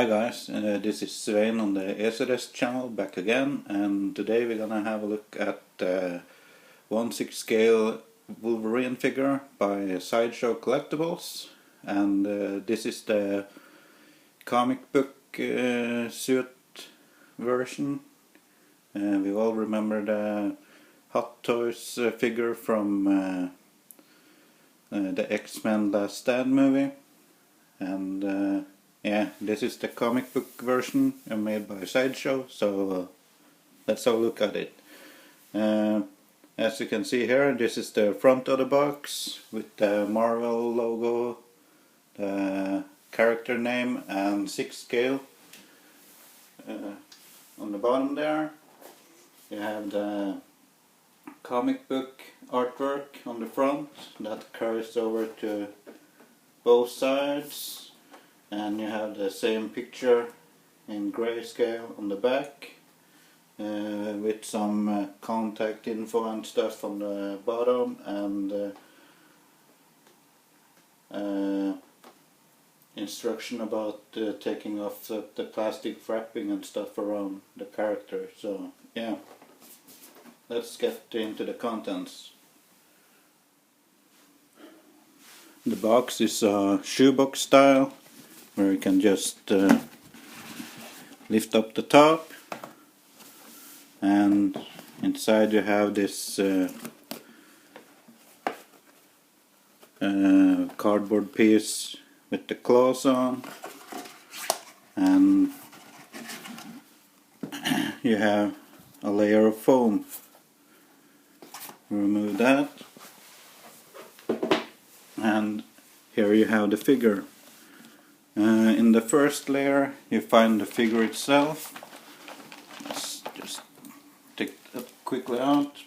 guys, this is Svein on the ECDS channel back again, and today we're gonna have a look at 1/6 scale Wolverine figure by Sideshow Collectibles, and this is the comic book suit version. We all remember the Hot Toys figure from the X-Men Last Stand movie, and yeah, this is the comic book version made by Sideshow, so let's have a look at it. As you can see here, this is the front of the box with the Marvel logo, the character name and 6 scale. On the bottom there you have the comic book artwork on the front that carries over to both sides. And you have the same picture in grayscale on the back with some contact info and stuff on the bottom, and instruction about taking off the plastic wrapping and stuff around the character. So yeah, let's get into the contents. The box is a shoebox style, where you can just lift up the top, and inside you have this cardboard piece with the claws on, and you have a layer of foam. Remove that, and here you have the figure. In the first layer you find the figure itself. Let's just take that quickly out.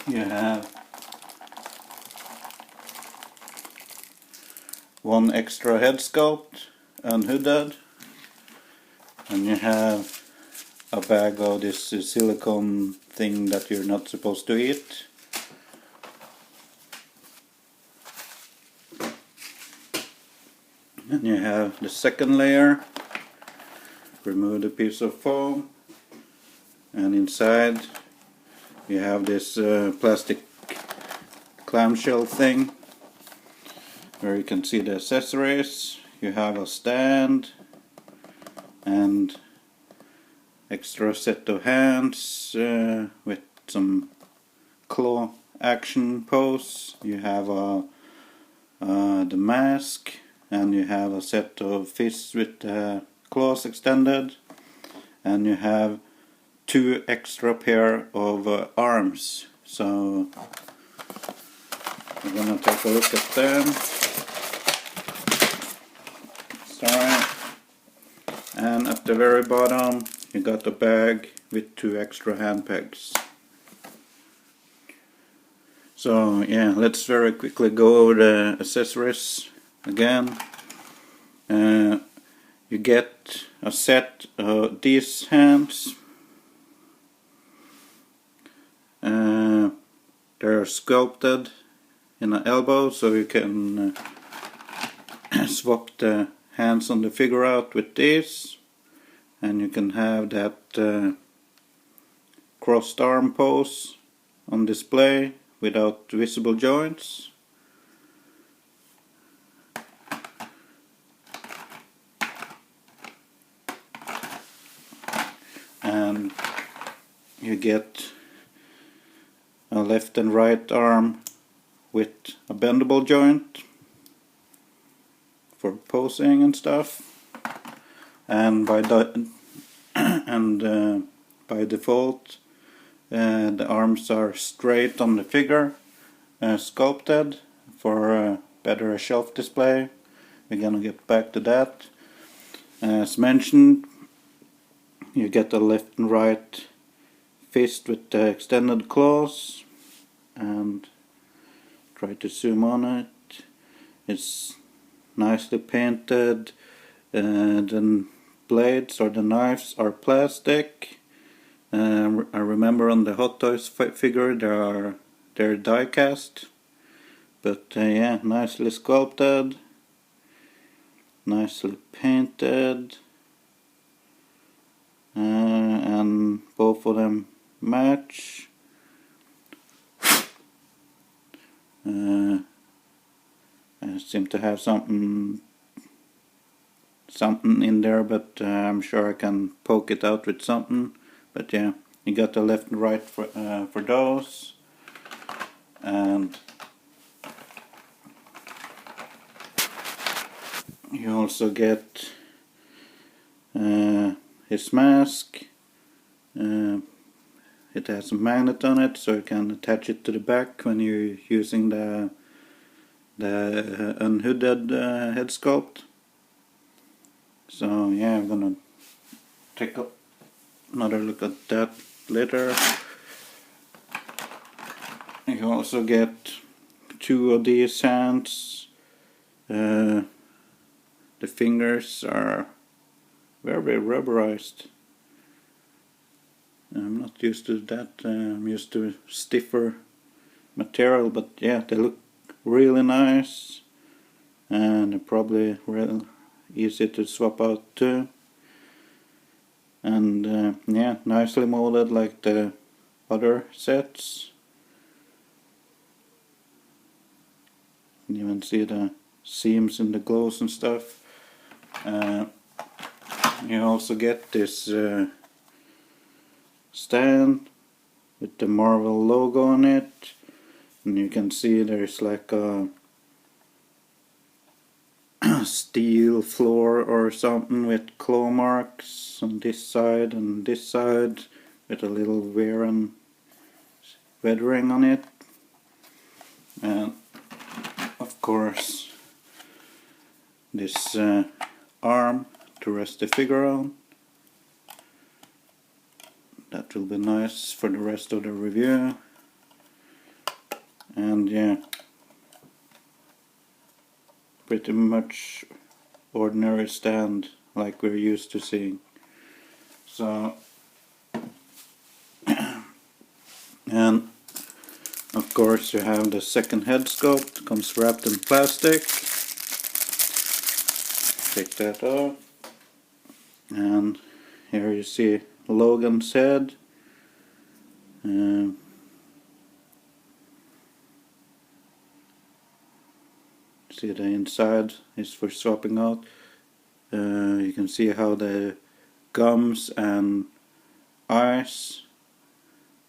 You have one extra head sculpt, unhooded, and you have a bag of this silicone thing that you're not supposed to eat. And you have the second layer. Remove the piece of foam, and inside you have this plastic clamshell thing where you can see the accessories. You have a stand and extra set of hands with some claw action pose. You have the mask, and you have a set of fists with claws extended, and you have 2 extra pair of arms. So we're gonna take a look at them. Sorry. And at the very bottom you got a bag with 2 extra hand pegs. So yeah, let's very quickly go over the accessories again. You get a set of these hands. They're sculpted in an elbow, so you can swap the hands on the figure out with these, and you can have that crossed arm pose on display without visible joints. And you get a left and right arm with a bendable joint for posing and stuff. And by default, the arms are straight on the figure, sculpted for better shelf display. We're gonna get back to that. As mentioned, you get a left and right fist with the extended claws, and try to zoom on it. It's nicely painted. The blades or the knives are plastic. I remember on the Hot Toys figure they're die cast, but yeah, nicely sculpted. nicely painted, and both of them match. I seem to have something in there, but I'm sure I can poke it out with something. But yeah, you got the left and right for those, and you also get his mask. It has a magnet on it, so you can attach it to the back when you're using the unhooded head sculpt. So yeah, I'm gonna take another look at that later. You also get 2 of these hands. The fingers are very rubberized. I'm not used to that. I'm used to stiffer material, but yeah, they look really nice, and they're probably real easy to swap out too. And yeah, nicely molded like the other sets. You can even see the seams in the glows and stuff. You also get this stand with the Marvel logo on it, and you can see there's like a steel floor or something with claw marks on this side and this side, with a little wear and weathering on it. And of course this arm to rest the figure on. That will be nice for the rest of the review. And yeah, pretty much ordinary stand like we're used to seeing. So and of course you have the second head sculpt, comes wrapped in plastic. Take that off, and here you see Logan's head. See the inside is for swapping out. You can see how the gums and eyes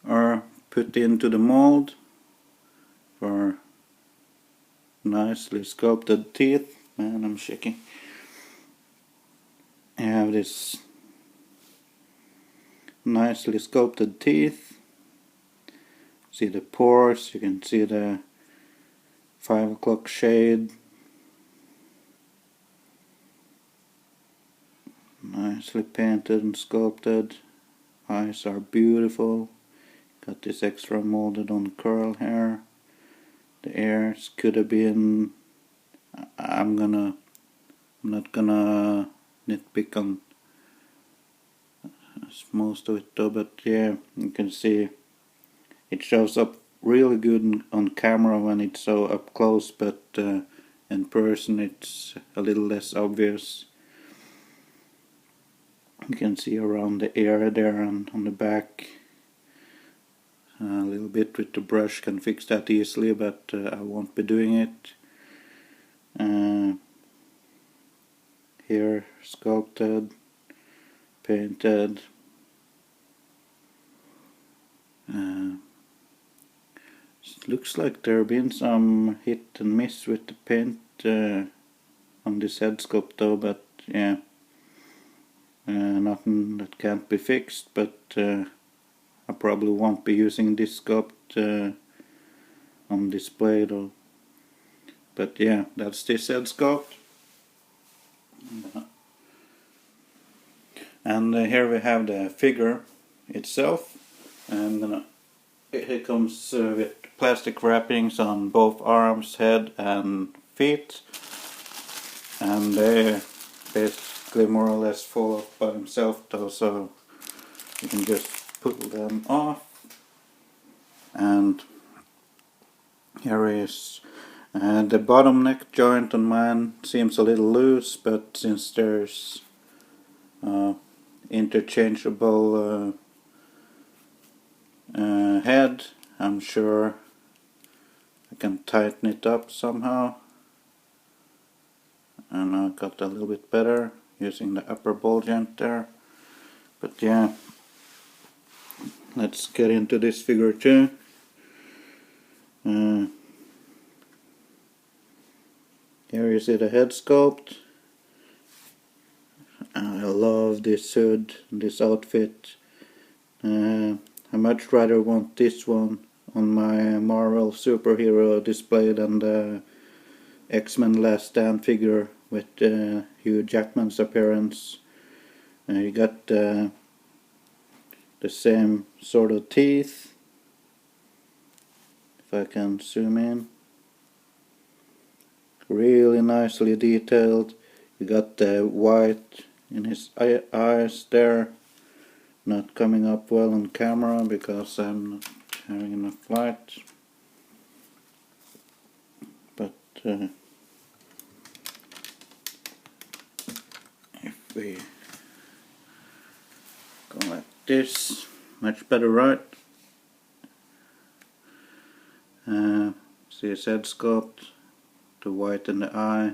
are put into the mold for nicely sculpted teeth. Man, I'm shaking. You have this nicely sculpted teeth. See the pores, you can see the 5 o'clock shade. Nicely painted and sculpted. Eyes are beautiful. Got this extra molded on curl hair. The ears could have been... I'm not gonna nitpick on most of it though, but yeah, you can see it shows up really good on camera when it's so up close, but in person it's a little less obvious. You can see around the ear there and on the back. A little bit with the brush can fix that easily, but I won't be doing it. Here sculpted, painted. It looks like there have been some hit and miss with the paint on this head sculpt though, but yeah, nothing that can't be fixed, but I probably won't be using this sculpt on display though. But yeah, that's this head sculpt. And here we have the figure itself, and it comes with plastic wrappings on both arms, head and feet, and they're basically more or less fall off by themselves though, so you can just pull them off. And here is And the bottom neck joint on mine seems a little loose, but since there's interchangeable head, I'm sure I can tighten it up somehow. And I got a little bit better using the upper ball joint there. But yeah, let's get into this figure too. Here you see the head sculpt. I love this hood, this outfit. I much rather want this one on my Marvel superhero display than the X-Men Last Stand figure with Hugh Jackman's appearance. You got the same sort of teeth, if I can zoom in. Really nicely detailed. You got the white in his eyes there, not coming up well on camera because I'm not having enough light. But if we go like this, much better, right? See his head sculpt, the white in the eye.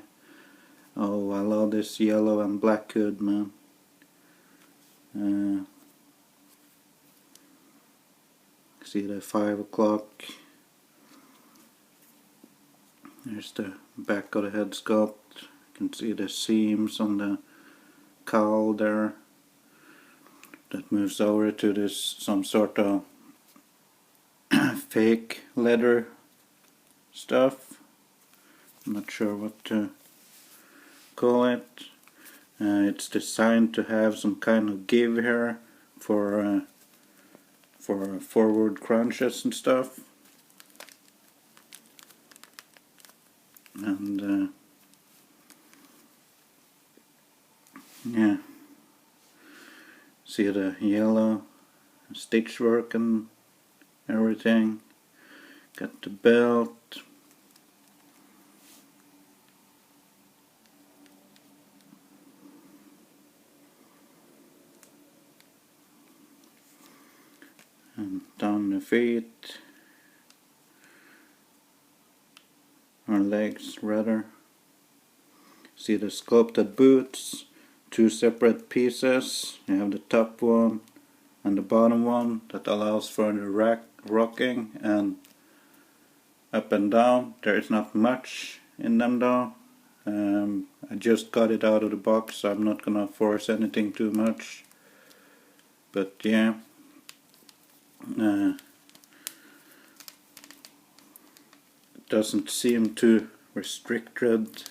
Oh, I love this yellow and black hood, man. See the 5 o'clock. There's the back of the head sculpt. You can see the seams on the cowl there. That moves over to this some sort of fake leather stuff. I'm not sure what to call it. It's designed to have some kind of give here for forward crunches and stuff. And yeah, see the yellow stitch work and everything. Got the belt. And down the feet, or legs rather. See the sculpted boots, 2 separate pieces. You have the top one and the bottom one that allows for the rocking and up and down. There is not much in them though. I just got it out of the box, so I'm not gonna force anything too much. But yeah. It doesn't seem too restricted,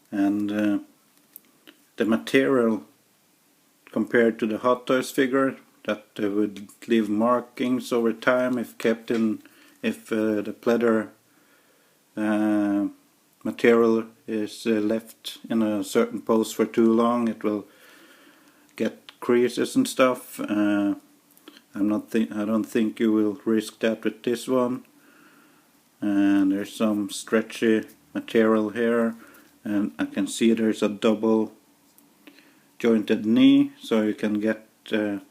and the material compared to the Hot Toys figure that would leave markings over time if kept in, if the pleather material is left in a certain pose for too long, it will get creases and stuff. I don't think you will risk that with this one. And there's some stretchy material here, and I can see there's a double jointed knee, so you can get the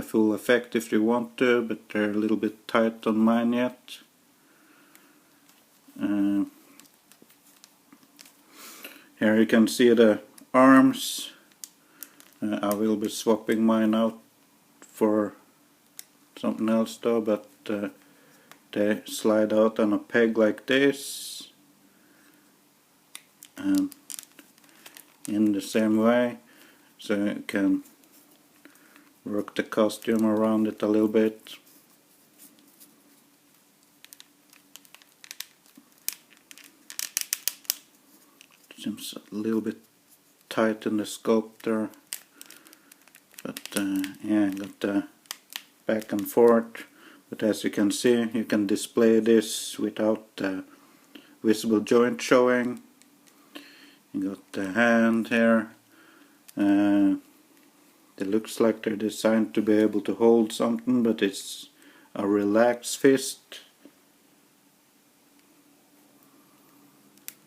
full effect if you want to, but they're a little bit tight on mine yet. Here you can see the arms. I will be swapping mine out for something else though, but they slide out on a peg like this, and in the same way, so you can work the costume around it a little bit. Seems a little bit tight in the sculpt there, but yeah, I got the back and forth. But as you can see, you can display this without the visible joint showing. You got the hand here. It looks like they're designed to be able to hold something, but it's a relaxed fist.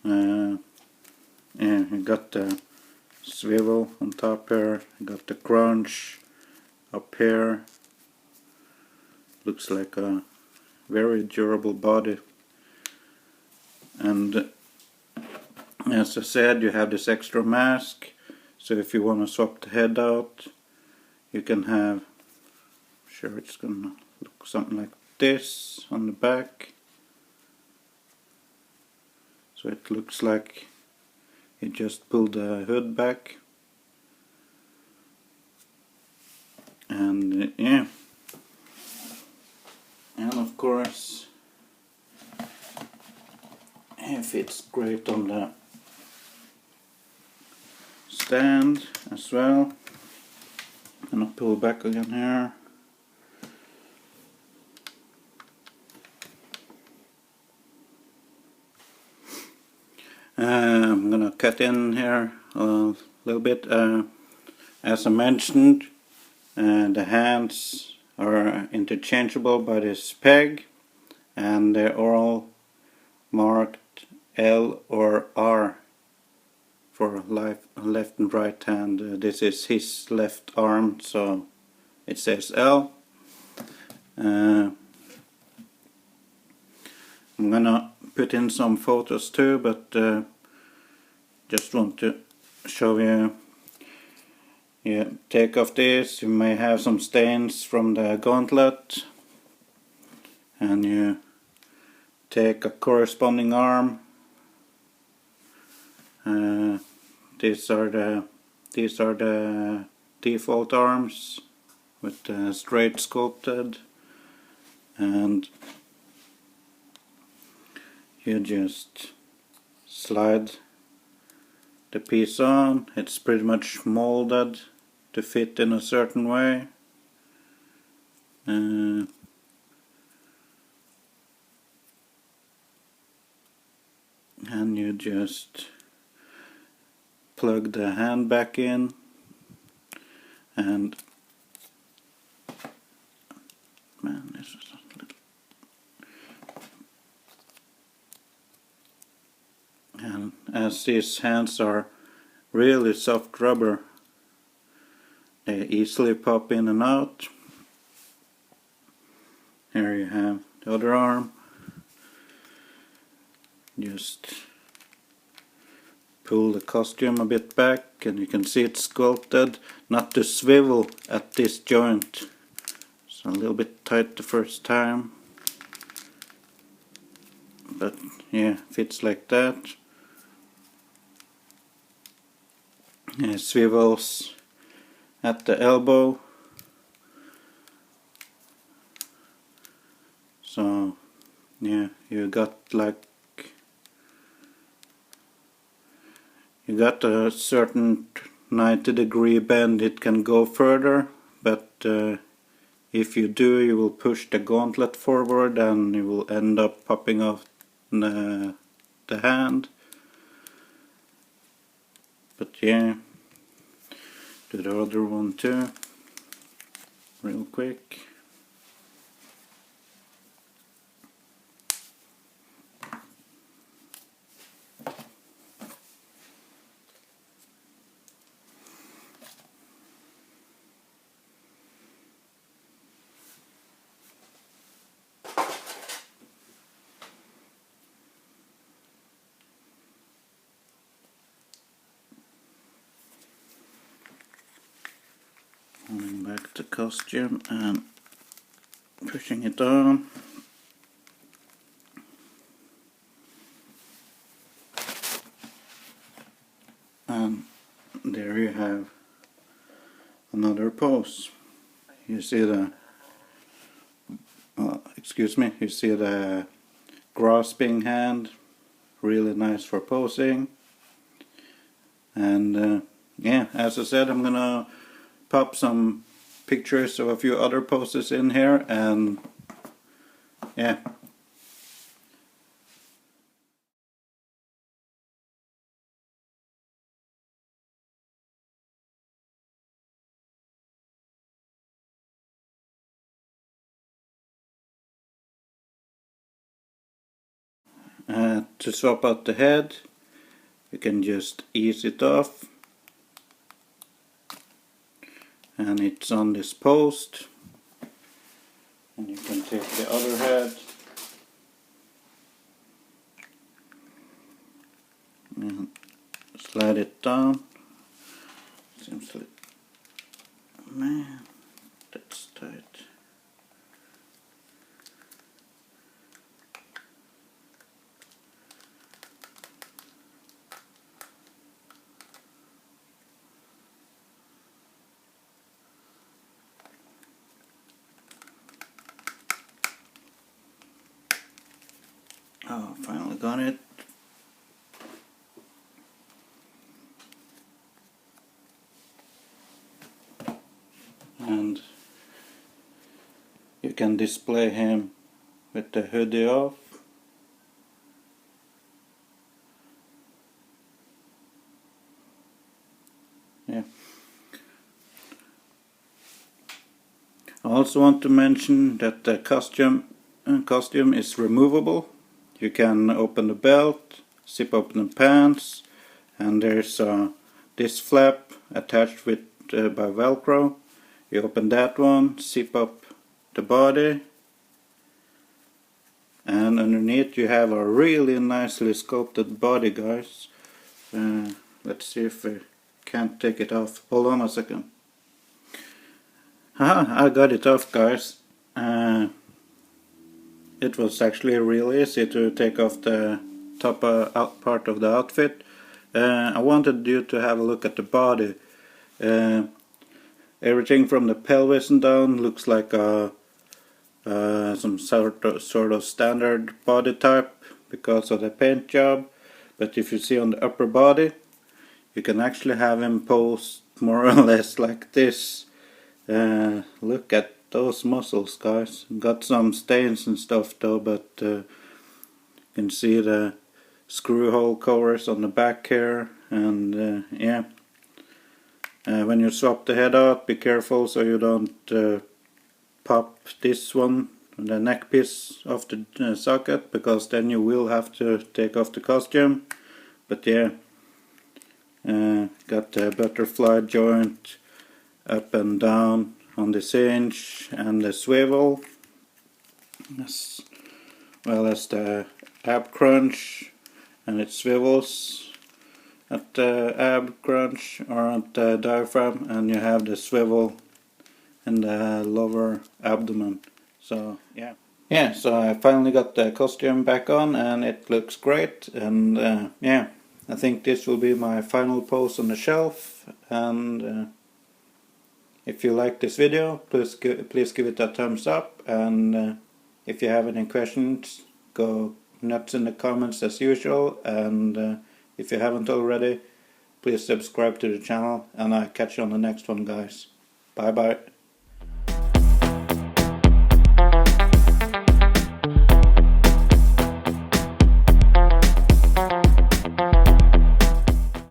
Yeah, you got the swivel on top here, you got the crunch up here. Looks like a very durable body. And as I said, you have this extra mask, so if you want to swap the head out, you can have, sure, it's gonna look something like this on the back. So it looks like you just pull the hood back. And yeah, and of course it fits great on the stand as well. And I'll pull back again here. I'm gonna cut in here a little bit. As I mentioned, the hands are interchangeable by this peg, and they're all marked L or R for left and right hand. This is his left arm, so it says L. I'm gonna put in some photos too, but just want to show you. You take off this, you may have some stains from the gauntlet, and you take a corresponding arm. These are the default arms with straight sculpted, and you just slide the piece on. It's pretty much molded to fit in a certain way. And you just plug the hand back in, and man, this is a little. And as these hands are really soft rubber, they easily pop in and out. Here you have the other arm. Just pull the costume a bit back, and you can see it's sculpted not to swivel at this joint. It's a little bit tight the first time, but yeah, fits like that. It swivels at the elbow, so yeah, you got a certain 90-degree bend. It can go further, but if you do, you will push the gauntlet forward and you will end up popping off the hand. But yeah, do the other one too, real quick. Pulling back the costume and pushing it on. And there you have another pose. You see the, you see the grasping hand, really nice for posing. And yeah, as I said, I'm gonna pop some pictures of a few other poses in here, and yeah. To swap out the head, you can just ease it off, and it's on this post, and you can take the other head and slide it down. Seems like, man, that's tight. Oh, finally got it. And you can display him with the hoodie off. Yeah. I also want to mention that the costume is removable. You can open the belt, zip open the pants, and there's this flap attached with by Velcro. You open that one, zip up the body, and underneath you have a really nicely sculpted body, guys. Let's see if I can't take it off. Hold on a second. I got it off, guys. It was actually really easy to take off the top part of the outfit. I wanted you to have a look at the body. Everything from the pelvis and down looks like some sort of standard body type because of the paint job. But if you see on the upper body, you can actually have him posed more or less like this. Look at those muscles, guys. Got some stains and stuff though, but you can see the screw hole covers on the back here, and yeah. When you swap the head out, be careful so you don't pop this one, the neck piece off the socket, because then you will have to take off the costume. But yeah, got the butterfly joint up and down on the hinge and the swivel, as well as the ab crunch, and it swivels at the ab crunch or at the diaphragm, and you have the swivel in the lower abdomen. So yeah, so I finally got the costume back on and it looks great, and yeah, I think this will be my final pose on the shelf. And if you like this video, please give it a thumbs up, and if you have any questions, go nuts in the comments as usual, and if you haven't already, please subscribe to the channel, and I'll catch you on the next one, guys. Bye bye.